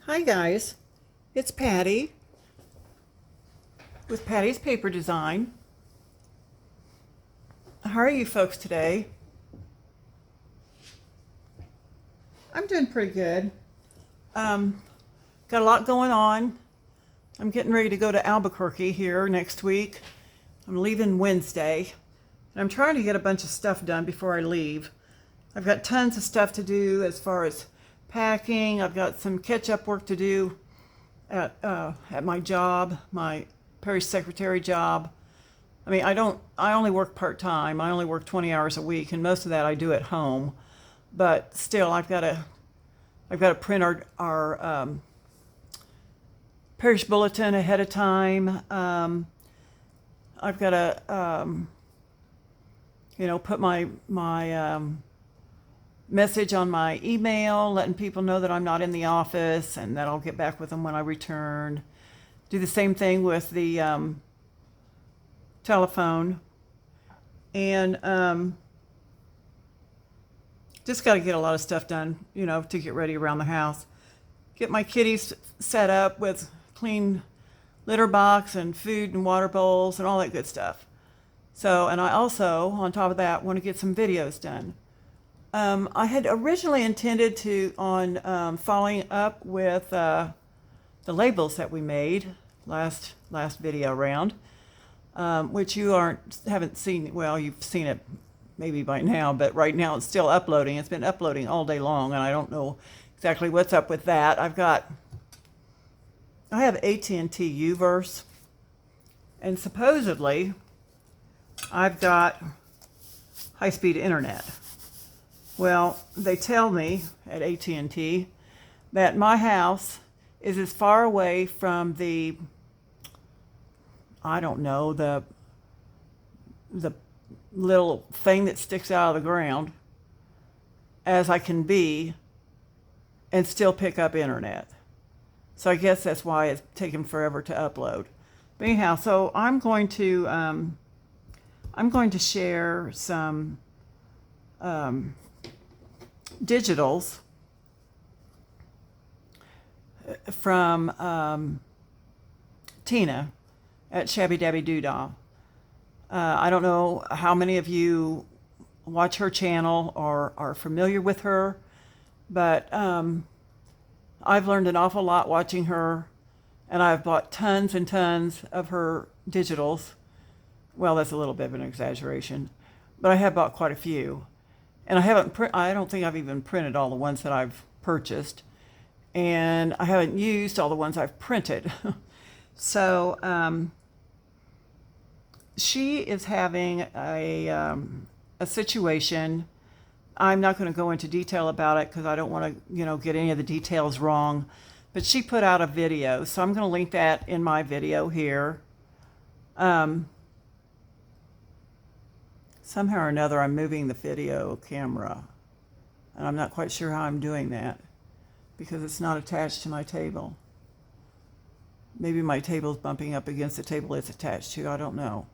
Hi guys, it's Patty with Patty's Paper Design. How are you folks today? I'm doing pretty good. Got a lot going on. I'm getting ready to go to Albuquerque here next week. I'm leaving Wednesday. And I'm trying to get a bunch of stuff done before I leave. I've got tons of stuff to do as far as packing. I've got some catch-up work to do at my job, my parish secretary job. I mean, I only work part-time. I only work 20 hours a week, and most of that I do at home. But still, I've got to print our parish bulletin ahead of time. I've got to, put my message on my email, letting people know that I'm not in the office and that I'll get back with them when I return. Do the same thing with the telephone. And just got to get a lot of stuff done, to get ready around the house. Get my kitties set up with clean litter box and food and water bowls and all that good stuff. So, and I also, on top of that, want to get some videos done. I had originally intended on following up with the labels that we made last video round, which you haven't seen. Well, you've seen it maybe by now, but right now it's still uploading. It's been uploading all day long, and I don't know exactly what's up with that. I have AT&T Uverse, and supposedly I've got high-speed internet. Well, they tell me at AT&T that my house is as far away from the little thing that sticks out of the ground as I can be and still pick up internet. So I guess that's why it's taken forever to upload. But anyhow, so I'm going to share some digitals from Tina at Shabby Dabby Doodah. I don't know how many of you watch her channel or are familiar with her, but I've learned an awful lot watching her, and I've bought tons and tons of her digitals. Well, that's a little bit of an exaggeration, but I have bought quite a few. And I don't think I've even printed all the ones that I've purchased, and I haven't used all the ones I've printed. So she is having a situation. I'm not going to go into detail about it because I don't want to, get any of the details wrong. But she put out a video, so I'm going to link that in my video here. Somehow or another, I'm moving the video camera, and I'm not quite sure how I'm doing that because it's not attached to my table. Maybe my table's bumping up against the table it's attached to. I don't know.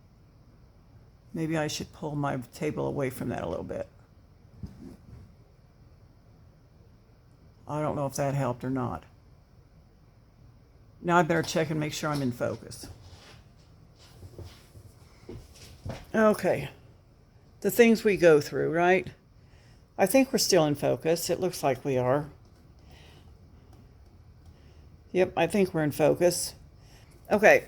Maybe I should pull my table away from that a little bit. I don't know if that helped or not. Now I better check and make sure I'm in focus. Okay. The things we go through, right? I think we're still in focus. It looks like we are. Yep, I think we're in focus. Okay.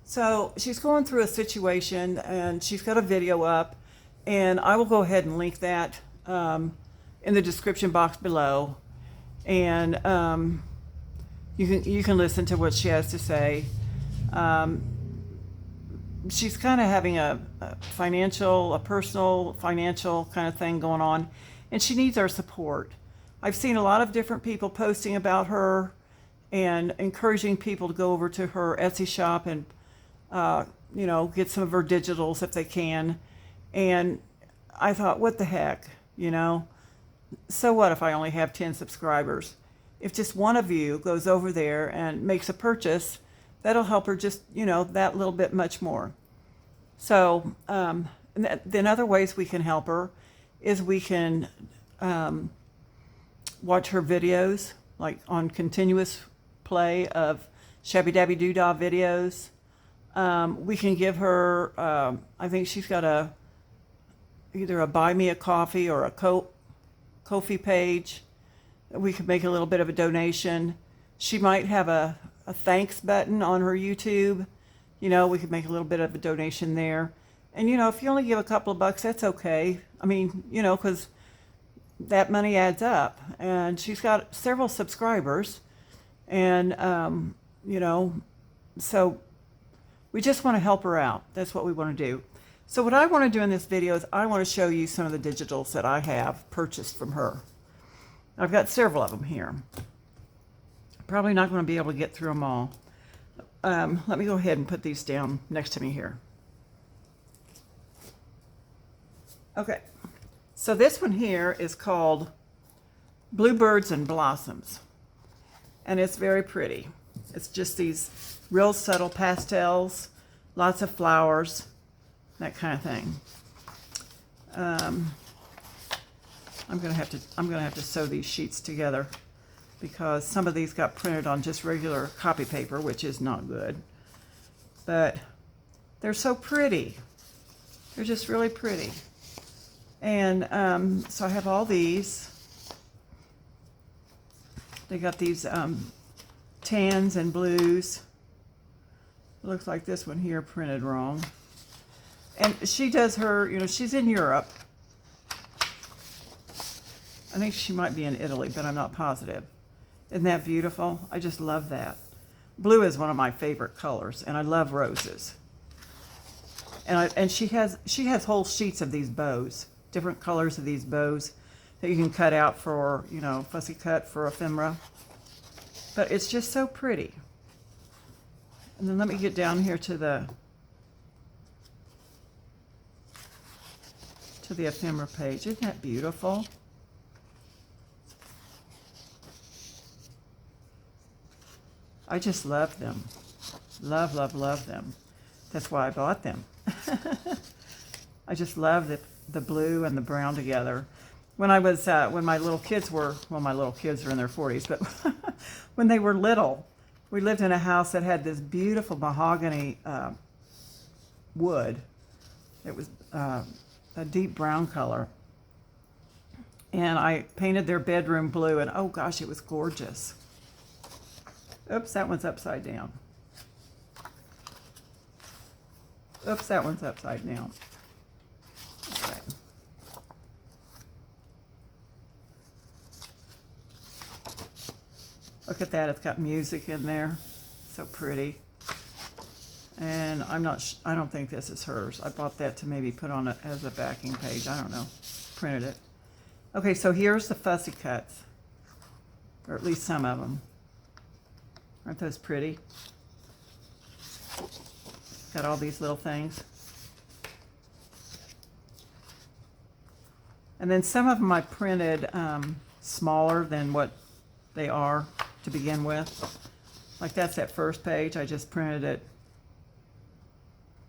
So she's going through a situation, and she's got a video up, and I will go ahead and link that in the description box below, and you can listen to what she has to say. She's kind of having a personal financial kind of thing going on, and she needs our support. I've seen a lot of different people posting about her and encouraging people to go over to her Etsy shop and get some of her digitals if they can. And I thought, what the heck, So what if I only have 10 subscribers? If just one of you goes over there and makes a purchase, that'll help her just, that little bit much more. So then other ways we can help her is we can watch her videos, like on continuous play of Shabby Dabby Doodah videos. We can give her, I think she's got either a Buy Me a Coffee or a Ko-fi page. We could make a little bit of a donation. She might have a thanks button on her YouTube. You know, we could make a little bit of a donation there. And, you know, if you only give a couple of bucks, that's okay. I mean, you know, because that money adds up. And she's got several subscribers. And, you know, so we just want to help her out. That's what we want to do. So what I want to do in this video is I want to show you some of the digitals that I have purchased from her. I've got several of them here. Probably not going to be able to get through them all. Let me go ahead and put these down next to me here. Okay, so this one here is called Bluebirds and Blossoms. And it's very pretty. It's just these real subtle pastels, lots of flowers, that kind of thing. I'm gonna have to sew these sheets together because some of these got printed on just regular copy paper, which is not good. But they're so pretty. They're just really pretty. And so I have all these. They got these tans and blues. It looks like this one here printed wrong. And she does her, you know, she's in Europe. I think she might be in Italy, but I'm not positive. Isn't that beautiful? I just love that. Blue is one of my favorite colors, and I love roses. And she has whole sheets of these bows, different colors of these bows that you can cut out for, you know, fussy cut for ephemera. But it's just so pretty. And then let me get down here to the ephemera page. Isn't that beautiful? I just love them. Love, love, love them. That's why I bought them. I just love the blue and the brown together. When I was, when my little kids were, well, my little kids are in their 40s, but when they were little, we lived in a house that had this beautiful mahogany wood. It was a deep brown color. And I painted their bedroom blue, and oh gosh, it was gorgeous. Oops, that one's upside down. Oops, that one's upside down. Okay. Look at that, it's got music in there. So pretty. And I don't think this is hers. I bought that to maybe put on it as a backing page. I don't know. Printed it. Okay, so here's the fussy cuts. Or at least some of them. Aren't those pretty? Got all these little things. And then some of them I printed smaller than what they are to begin with. Like that's that first page. I just printed it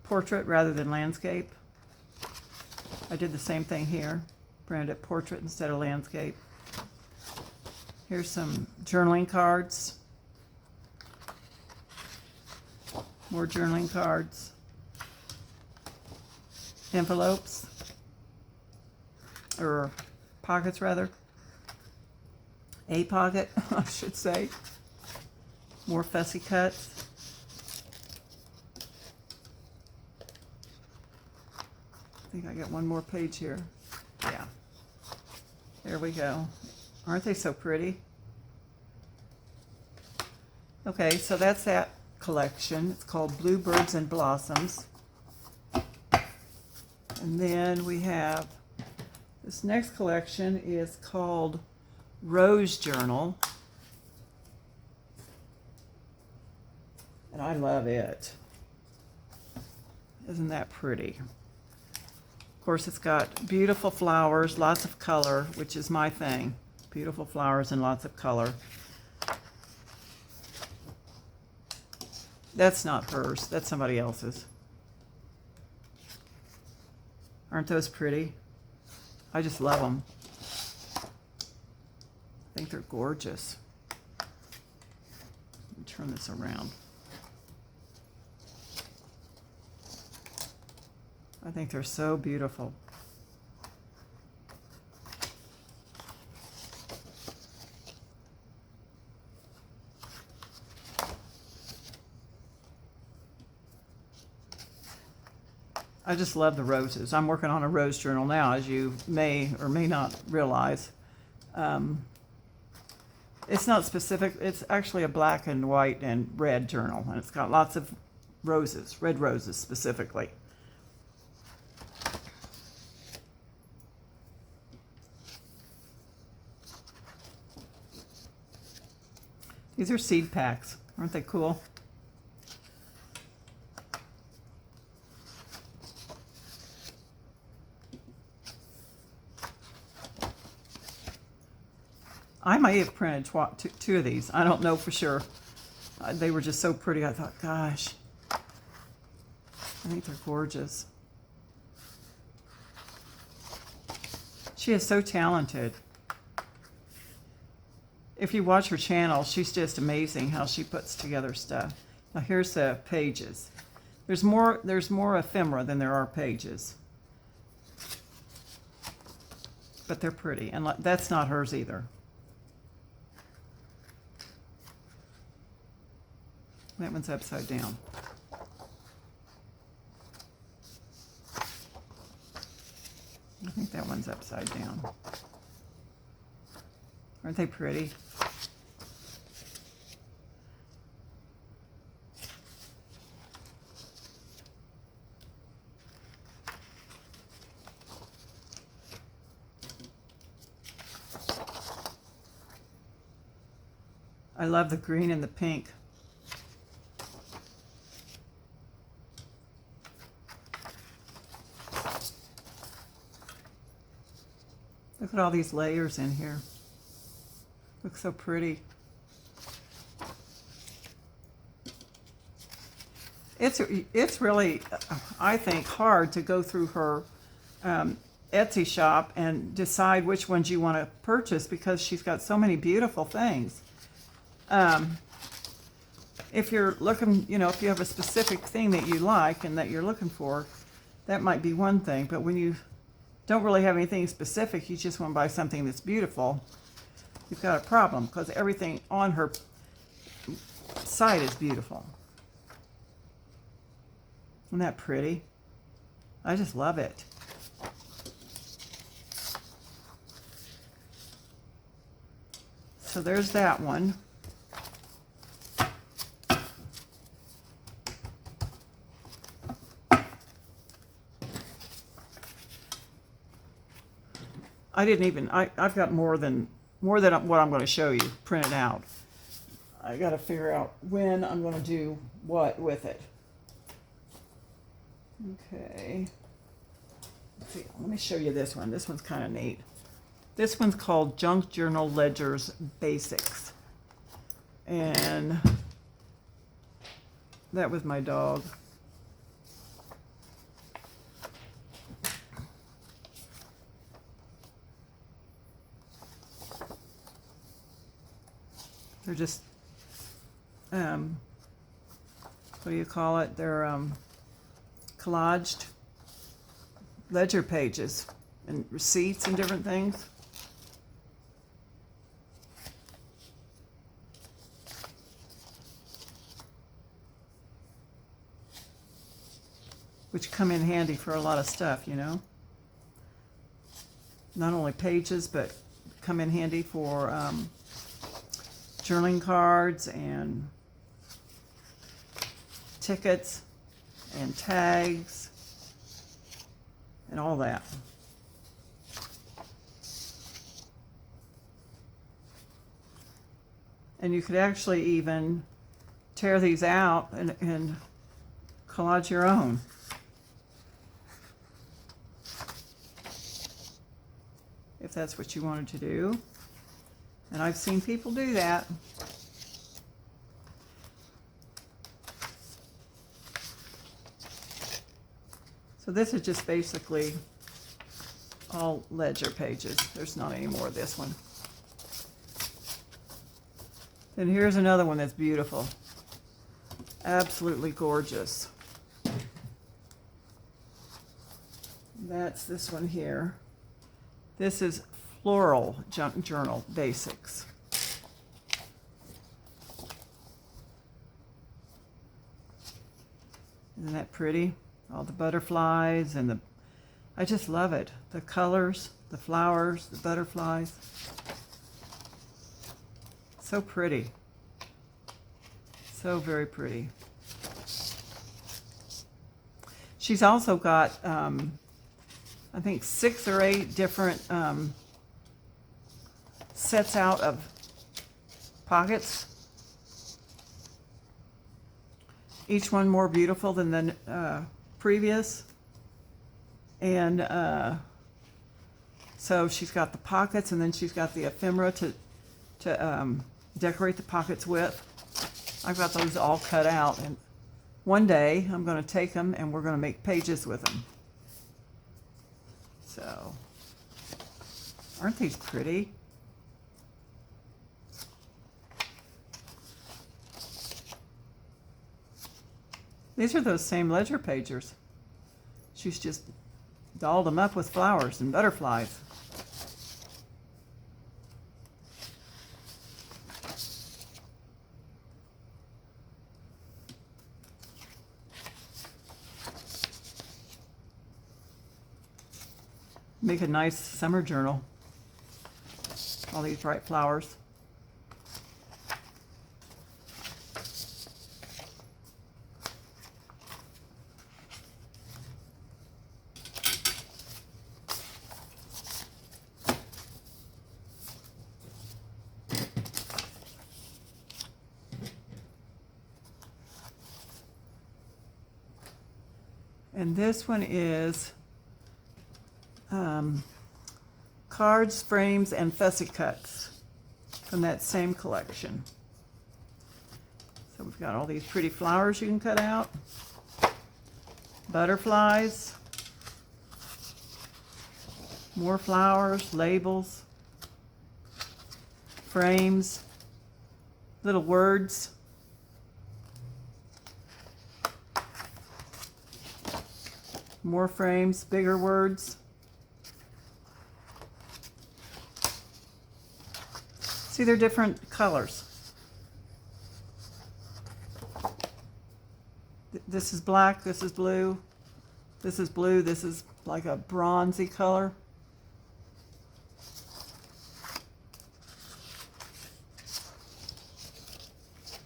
portrait rather than landscape. I did the same thing here. Printed it portrait instead of landscape. Here's some journaling cards. More journaling cards. Envelopes. Or pockets, rather. A pocket, I should say. More fussy cuts. I think I got one more page here. Yeah. There we go. Aren't they so pretty? Okay, so that's that collection. It's called Bluebirds and Blossoms. And then we have this next collection is called Rose Journal. And I love it. Isn't that pretty? Of course, it's got beautiful flowers, lots of color, which is my thing. Beautiful flowers and lots of color. That's not hers. That's somebody else's. Aren't those pretty? I just love them. I think they're gorgeous. Let me turn this around. I think they're so beautiful. I just love the roses. I'm working on a rose journal now, as you may or may not realize. It's not specific. It's actually a black and white and red journal, and it's got lots of roses, red roses specifically. These are seed packs. Aren't they cool? I might have printed two of these. I don't know for sure. They were just so pretty. I thought, gosh, I think they're gorgeous. She is so talented. If you watch her channel, she's just amazing how she puts together stuff. Now here's the pages. There's more ephemera than there are pages. But they're pretty, and that's not hers either. That one's upside down. I think that one's upside down. Aren't they pretty? I love the green and the pink. Look at all these layers in here. Looks so pretty. It's really, I think, hard to go through her Etsy shop and decide which ones you want to purchase, because she's got so many beautiful things. If you're looking, if you have a specific thing that you like and that you're looking for, that might be one thing. But when you don't really have anything specific, you just want to buy something that's beautiful, you've got a problem, because everything on her site is beautiful. Isn't that pretty? I just love it. So there's that one. I've got more than what I'm going to show you printed out. I got to figure out when I'm going to do what with it. Okay. Let's see. Let me show you this one. This one's kind of neat. This one's called Junk Journal Ledgers Basics. And that was my dog. They're just, what do you call it? They're collaged ledger pages and receipts and different things. Which come in handy for a lot of stuff, Not only pages, but come in handy for journaling cards and tickets and tags and all that. And you could actually even tear these out and collage your own. If that's what you wanted to do. And I've seen people do that. So this is just basically all ledger pages. There's not any more of this one. Then here's another one that's beautiful. Absolutely gorgeous. That's this one here. This is Floral Junk Journal Basics. Isn't that pretty? All the butterflies and I just love it. The colors, the flowers, the butterflies. So pretty. So very pretty. She's also got, I think 6 or 8 different sets out of pockets. Each one more beautiful than the previous. And so she's got the pockets, and then she's got the ephemera to decorate the pockets with. I've got those all cut out, and one day I'm going to take them and we're going to make pages with them. So, aren't these pretty? These are those same ledger pagers. She's just dolled them up with flowers and butterflies. Make a nice summer journal. All these bright flowers. And this one is cards, frames, and fussy cuts from that same collection. So we've got all these pretty flowers you can cut out, butterflies, more flowers, labels, frames, little words. More frames, bigger words. See, they're different colors. This is black, this is blue, this is blue, this is like a bronzy color.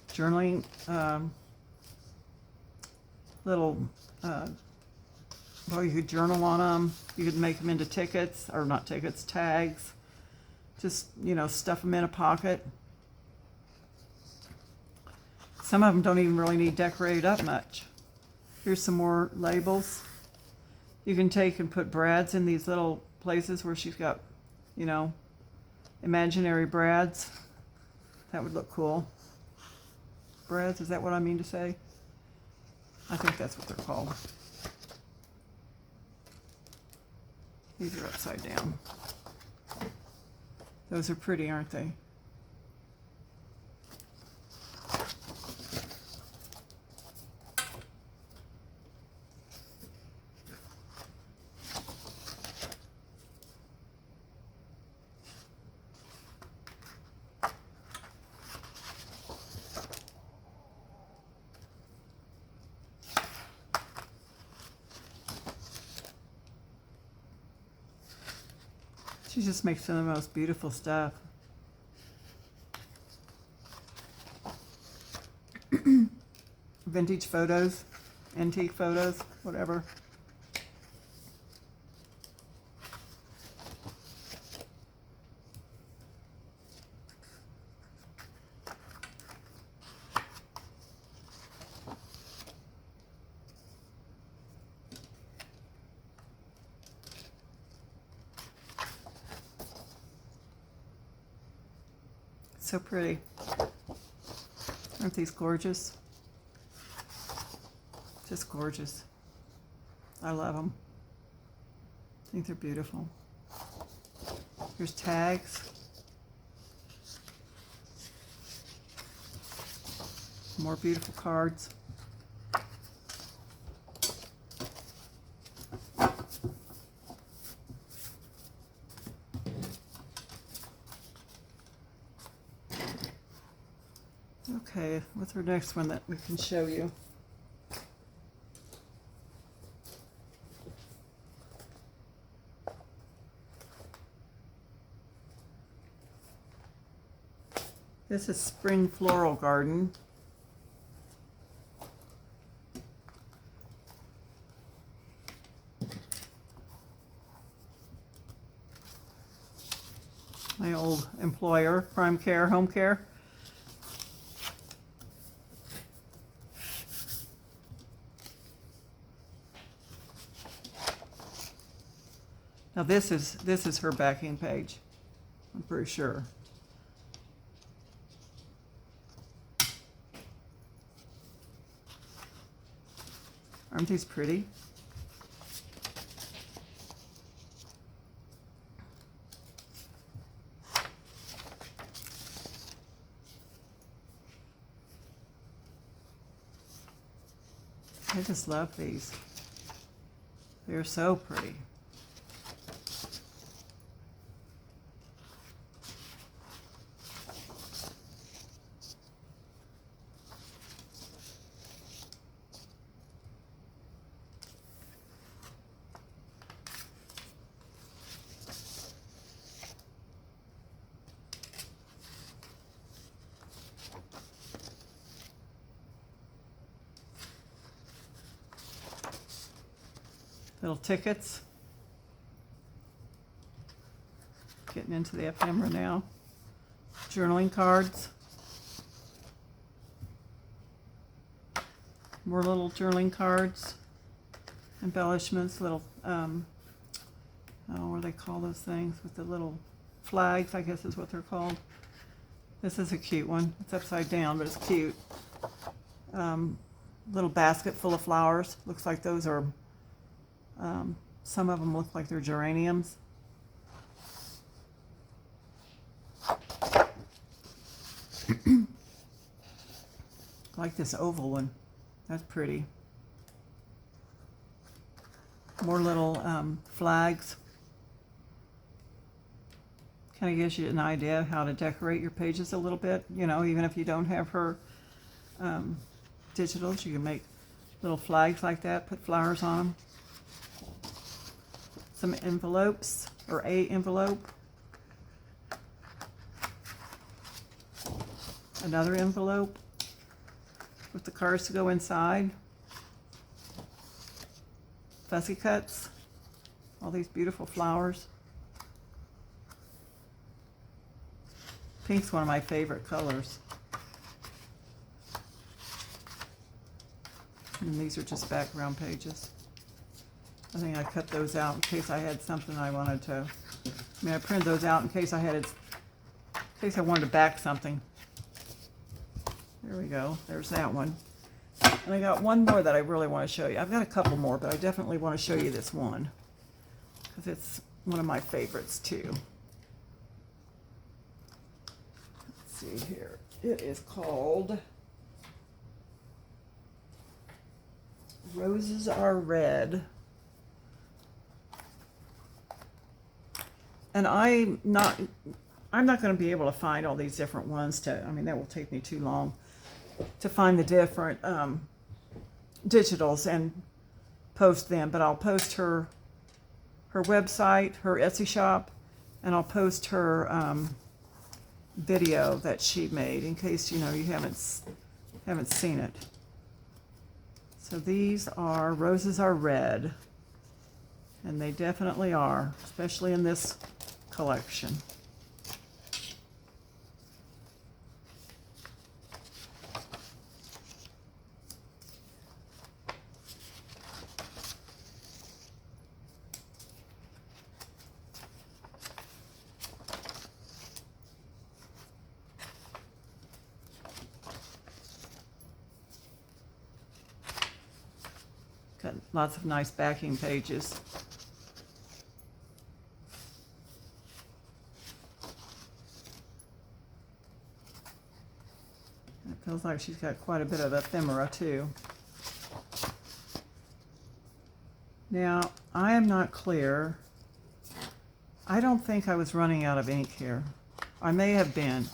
Journaling, little, well, you could journal on them. You could make them into tickets, or not tickets, tags. Just, stuff them in a pocket. Some of them don't even really need decorated up much. Here's some more labels. You can take and put brads in these little places where she's got, imaginary brads. That would look cool. Brads, is that what I mean to say? I think that's what they're called. These are upside down. Those are pretty, aren't they? She just makes some of the most beautiful stuff. Vintage photos, antique photos, whatever. So pretty. Aren't these gorgeous? Just gorgeous. I love them. I think they're beautiful. Here's tags. more beautiful cards. Okay, what's our next one that we can show you? This is Spring Floral Garden. My old employer, Prime Care Home Care. Now this is her backing page, I'm pretty sure. Aren't these pretty? I just love these. They're so pretty. Little tickets. Getting into the ephemera now. Journaling cards. More little journaling cards. Embellishments, little, what do they call those things? With the little flags, I guess is what they're called. This is a cute one. It's upside down, but it's cute. Little basket full of flowers. Looks like those are, some of them look like they're geraniums. I like this oval one. That's pretty. More little flags. Kind of gives you an idea of how to decorate your pages a little bit. You know, even if you don't have her digitals, you can make little flags like that, put flowers on them. Some envelopes, or a envelope. Another envelope with the cards to go inside. Fussy cuts. All these beautiful flowers. Pink's one of my favorite colors. And these are just background pages. I think I cut those out in case I had something I wanted to, I printed those out in case I wanted to back something. There we go, there's that one. And I got one more that I really want to show you. I've got a couple more, but I definitely want to show you this one, because it's one of my favorites too. Let's see here. It is called Roses Are Red. And I'm not going to be able to find all these different ones that will take me too long to find the different digitals and post them, but I'll post her website, her Etsy shop, and I'll post her video that she made in case you haven't seen it. So these are Roses Are Red, and they definitely are, especially in this collection. Got lots of nice backing pages. Feels like she's got quite a bit of ephemera too. Now, I am not clear. I don't think I was running out of ink here. I may have been.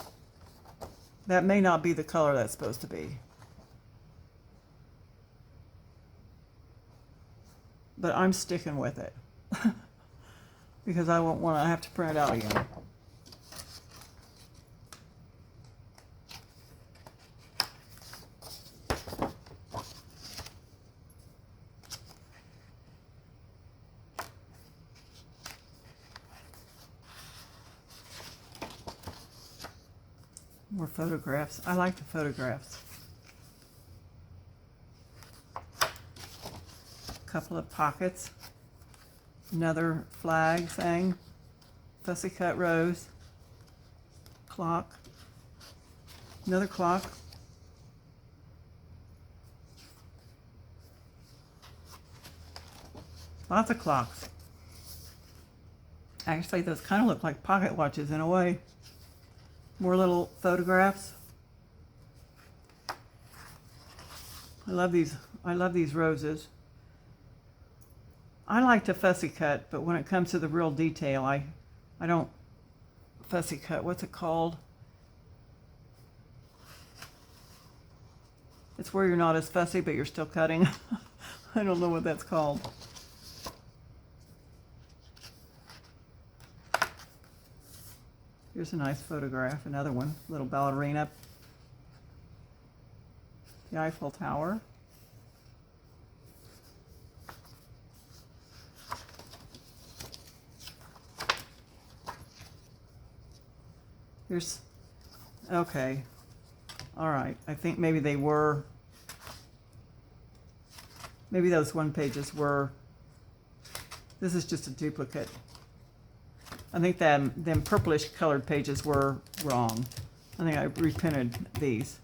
That may not be the color that's supposed to be. But I'm sticking with it. Because I won't want to have to print it out again. More photographs. I like the photographs. Couple of pockets. Another flag thing. Fussy cut rose. Clock. Another clock. Lots of clocks. Actually, those kind of look like pocket watches in a way. More little photographs. I love these roses. I like to fussy cut, but when it comes to the real detail, I don't fussy cut. What's it called? It's where you're not as fussy, but you're still cutting. I don't know what that's called. Here's a nice photograph, another one, little ballerina. The Eiffel Tower. Here's, okay, all right, I think maybe they were, maybe those one pages were, this is just a duplicate. I think them purplish colored pages were wrong. I think I reprinted these.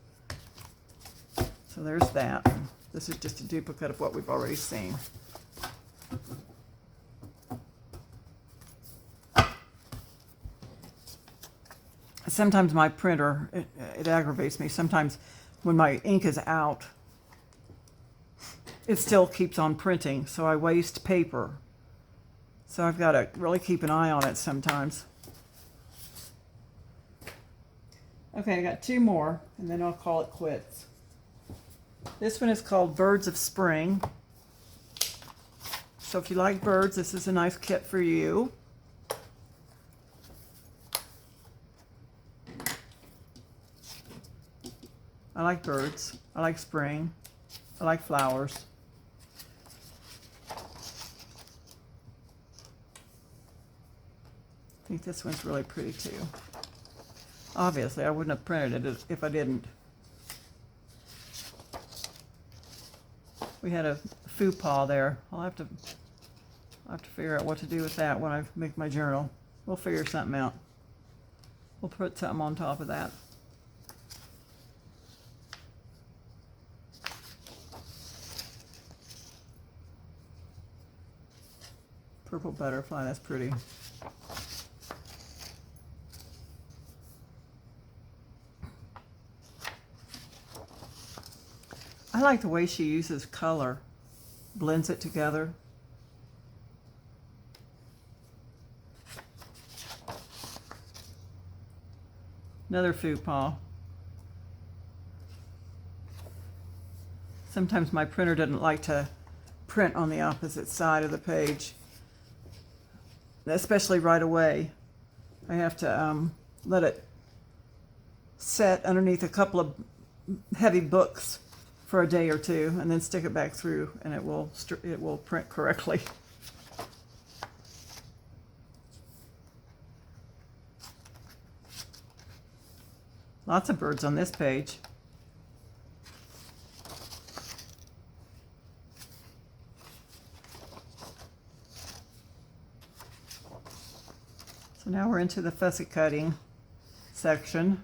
So there's that. This is just a duplicate of what we've already seen. Sometimes my printer, it aggravates me. Sometimes when my ink is out, it still keeps on printing, so I waste paper. So I've got to really keep an eye on it sometimes. Okay, I got two more, and then I'll call it quits. This one is called Birds of Spring. So if you like birds, this is a nice kit for you. I like birds. I like spring. I like flowers. I think this one's really pretty too. Obviously, I wouldn't have printed it if I didn't. We had a faux pas there. I'll have to figure out what to do with that when I make my journal. We'll figure something out. We'll put something on top of that. Purple butterfly, that's pretty. I like the way she uses color, blends it together. Another faux pas. Sometimes my printer doesn't like to print on the opposite side of the page, especially right away. I have to let it set underneath a couple of heavy books for a day or two, and then stick it back through, and it will print correctly. Lots of birds on this page. So now we're into the fussy cutting section.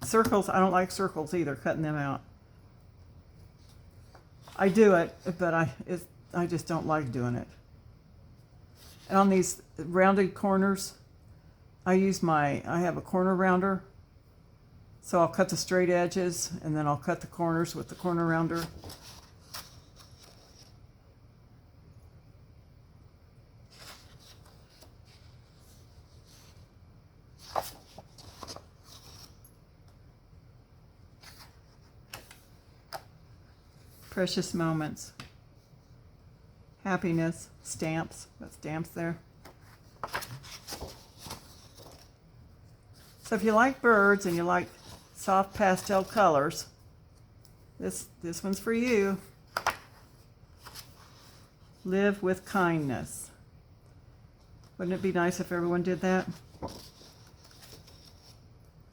Circles, I don't like circles either, cutting them out. I do it, but I just don't like doing it. And on these rounded corners, I have a corner rounder, So I'll cut the straight edges and then I'll cut the corners with the corner rounder. Precious moments. Happiness. Stamps. Got stamps there. So if you like birds and you like soft pastel colors, this one's for you. Live with kindness. Wouldn't it be nice if everyone did that?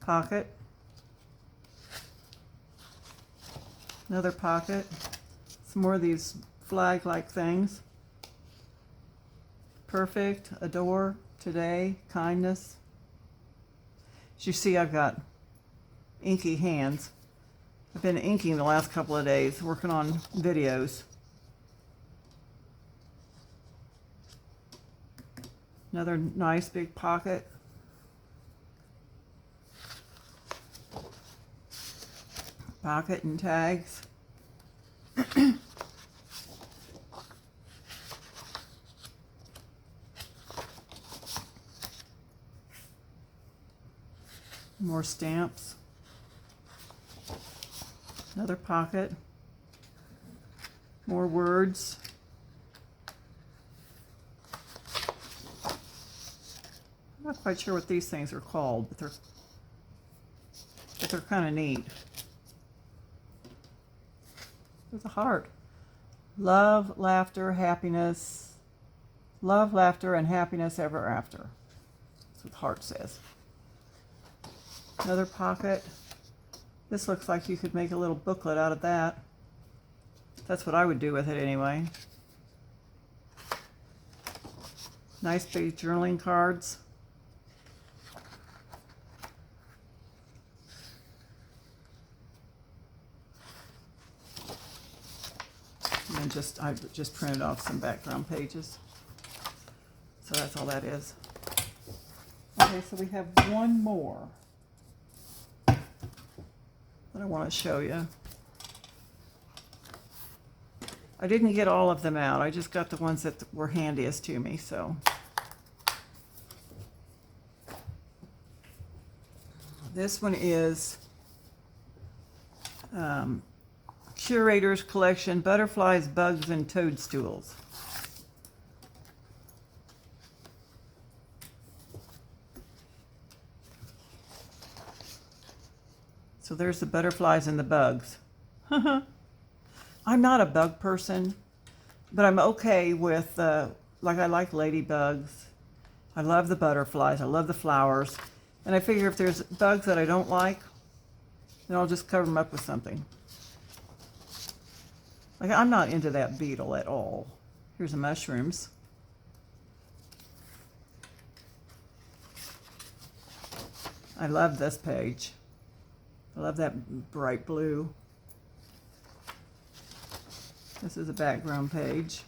Pocket. Another pocket. Some more of these flag-like things. Perfect, adore, today, kindness. As you see, I've got inky hands. I've been inking the last couple of days, working on videos. Another nice big pocket. Pocket and tags. More stamps. Another pocket. More words. I'm not quite sure what these things are called, but they're kind of neat. There's a heart. Love, laughter, happiness. Love, laughter, and happiness ever after. That's what the heart says. Another pocket. This looks like you could make a little booklet out of that. That's what I would do with it anyway. Nice big journaling cards. And I just printed off some background pages. So that's all that is. Okay, so we have one more that I want to show you. I didn't get all of them out. I just got the ones that were handiest to me, so. This one is Curator's Collection, Butterflies, Bugs, and Toadstools. So there's the butterflies and the bugs. I'm not a bug person, but I'm okay with, like I like ladybugs. I love the butterflies. I love the flowers. And I figure if there's bugs that I don't like, then I'll just cover them up with something. Like I'm not into that beetle at all. Here's the mushrooms. I love this page. I love that bright blue. This is a background page.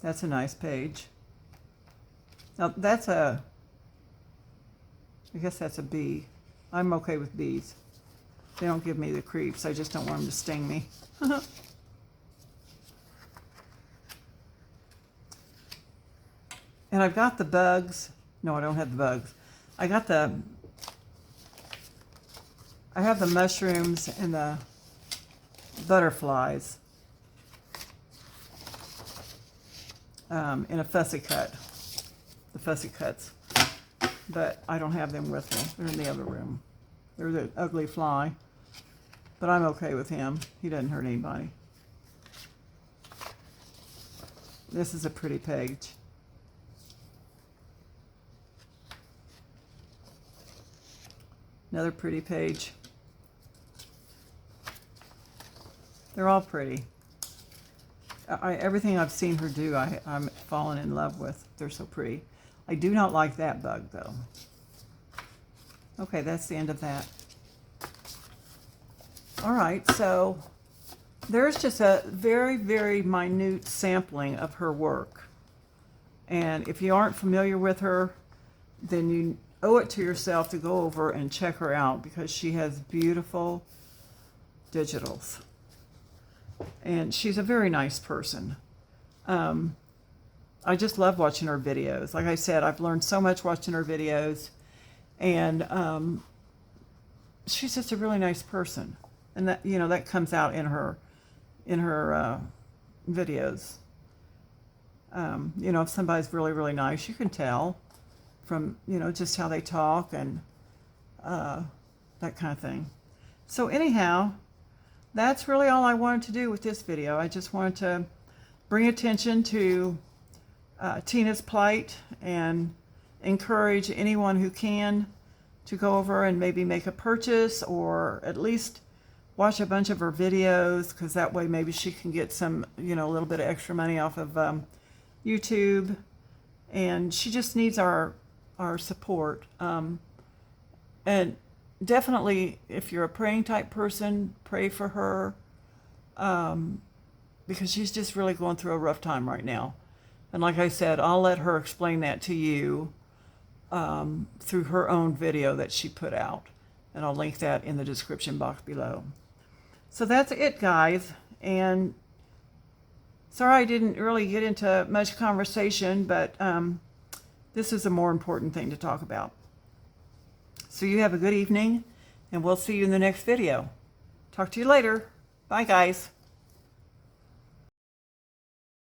That's a nice page. Now that's I guess that's a bee. I'm okay with bees. They don't give me the creeps. I just don't want them to sting me. And I've got the bugs. No, I don't have the bugs. I have the mushrooms and the butterflies in a fussy cut. The fussy cuts. But I don't have them with me. They're in the other room. They're the ugly fly. But I'm okay with him. He doesn't hurt anybody. This is a pretty page. Another pretty page. They're all pretty. Everything I've seen her do, I'm fallen in love with. They're so pretty. I do not like that bug, though. Okay, that's the end of that. All right, so there's just a very, very minute sampling of her work. And if you aren't familiar with her, then you owe it to yourself to go over and check her out, because she has beautiful digitals. And she's a very nice person. I just love watching her videos. Like I said, I've learned so much watching her videos. And she's just a really nice person. And that, you know, that comes out in her videos. You know, if somebody's really, really nice, you can tell from, you know, just how they talk and that kind of thing. So anyhow, that's really all I wanted to do with this video. I just wanted to bring attention to Tina's plight and encourage anyone who can to go over and maybe make a purchase, or at least watch a bunch of her videos, because that way maybe she can get some, you know, a little bit of extra money off of YouTube. And she just needs our support. And definitely, if you're a praying type person, pray for her, because she's just really going through a rough time right now. And like I said, I'll let her explain that to you through her own video that she put out. And I'll link that in the description box below. So that's it, guys. And sorry I didn't really get into much conversation, but this is a more important thing to talk about. So you have a good evening, and we'll see you in the next video. Talk to you later. Bye, guys.